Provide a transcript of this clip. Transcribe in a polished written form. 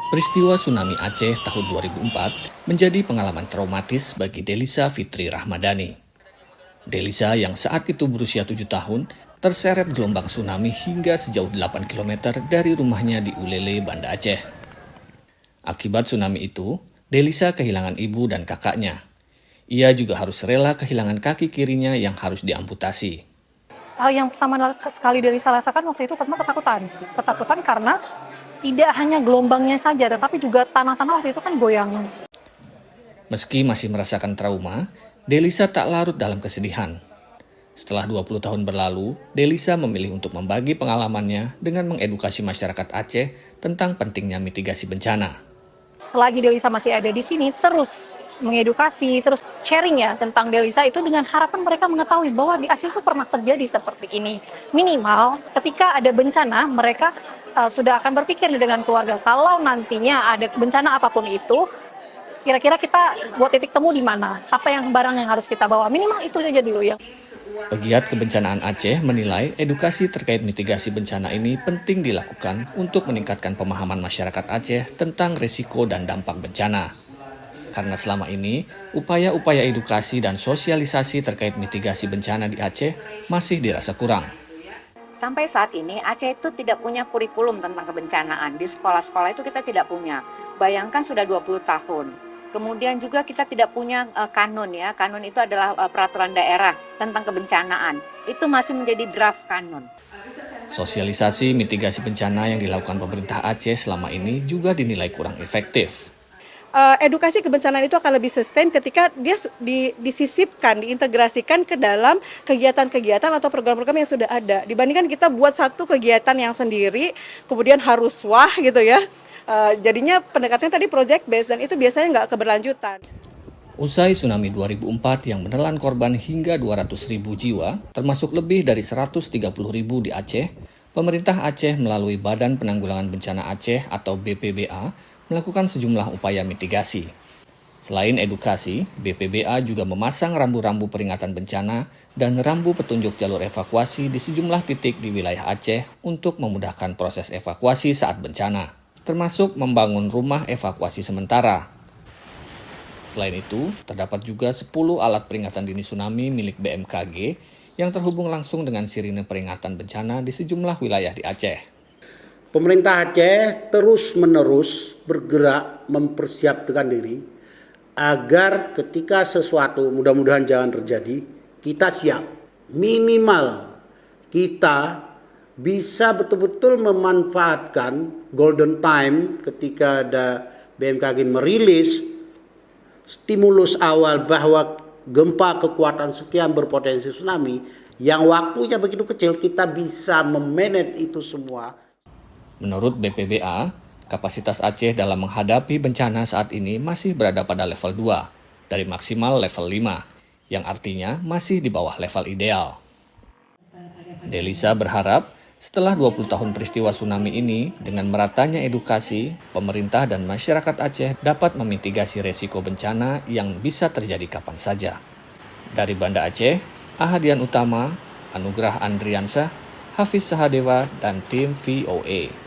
Peristiwa tsunami Aceh tahun 2004 menjadi pengalaman traumatis bagi Delisa Fitri Rahmadani. Delisa yang saat itu berusia 7 tahun terseret gelombang tsunami hingga sejauh 8 km dari rumahnya di Ulele, Banda Aceh. Akibat tsunami itu, Delisa kehilangan ibu dan kakaknya. Ia juga harus rela kehilangan kaki kirinya yang harus diamputasi. Hal yang pertama sekali Delisa rasakan waktu itu pertama ketakutan. Ketakutan karena tidak hanya gelombangnya saja, tetapi juga tanah-tanah waktu itu kan goyang. Meski masih merasakan trauma, Delisa tak larut dalam kesedihan. Setelah 20 tahun berlalu, Delisa memilih untuk membagi pengalamannya dengan mengedukasi masyarakat Aceh tentang pentingnya mitigasi bencana. Selagi Delisa masih ada di sini, terus mengedukasi, terus sharing ya tentang Delisa itu dengan harapan mereka mengetahui bahwa di Aceh itu pernah terjadi seperti ini. Minimal ketika ada bencana, mereka sudah akan berpikir dengan keluarga, kalau nantinya ada bencana apapun itu, kira-kira kita buat titik temu di mana, apa yang barang yang harus kita bawa, minimal itu saja dulu ya. Pegiat Kebencanaan Aceh menilai edukasi terkait mitigasi bencana ini penting dilakukan untuk meningkatkan pemahaman masyarakat Aceh tentang risiko dan dampak bencana. Karena selama ini, upaya-upaya edukasi dan sosialisasi terkait mitigasi bencana di Aceh masih dirasa kurang. Sampai saat ini Aceh itu tidak punya kurikulum tentang kebencanaan. Di sekolah-sekolah itu kita tidak punya. Bayangkan sudah 20 tahun. Kemudian juga kita tidak punya kanun ya. Kanun itu adalah peraturan daerah tentang kebencanaan. Itu masih menjadi draft kanun. Sosialisasi mitigasi bencana yang dilakukan pemerintah Aceh selama ini juga dinilai kurang efektif. Edukasi kebencanaan itu akan lebih sustain ketika dia disisipkan, diintegrasikan ke dalam kegiatan-kegiatan atau program-program yang sudah ada. Dibandingkan kita buat satu kegiatan yang sendiri, kemudian harus wah gitu ya. Jadinya pendekatannya tadi project based dan itu biasanya nggak keberlanjutan. Usai tsunami 2004 yang menelan korban hingga 200.000 jiwa, termasuk lebih dari 130.000 di Aceh, pemerintah Aceh melalui Badan Penanggulangan Bencana Aceh atau BPBA melakukan sejumlah upaya mitigasi. Selain edukasi, BPBA juga memasang rambu-rambu peringatan bencana dan rambu petunjuk jalur evakuasi di sejumlah titik di wilayah Aceh untuk memudahkan proses evakuasi saat bencana, termasuk membangun rumah evakuasi sementara. Selain itu, terdapat juga 10 alat peringatan dini tsunami milik BMKG yang terhubung langsung dengan sirine peringatan bencana di sejumlah wilayah di Aceh. Pemerintah Aceh terus-menerus bergerak mempersiapkan diri agar ketika sesuatu mudah-mudahan jangan terjadi, kita siap. Minimal kita bisa betul-betul memanfaatkan golden time ketika ada BMKG merilis stimulus awal bahwa gempa kekuatan sekian berpotensi tsunami, yang waktunya begitu kecil kita bisa memanage itu semua. Menurut BPBA, kapasitas Aceh dalam menghadapi bencana saat ini masih berada pada level 2 dari maksimal level 5, yang artinya masih di bawah level ideal. Delisa berharap setelah 20 tahun peristiwa tsunami ini, dengan meratanya edukasi, pemerintah dan masyarakat Aceh dapat memitigasi resiko bencana yang bisa terjadi kapan saja. Dari Banda Aceh, Ahadian Utama, Anugrah Andriansyah, Hafiz Sahadewa, dan tim VOA.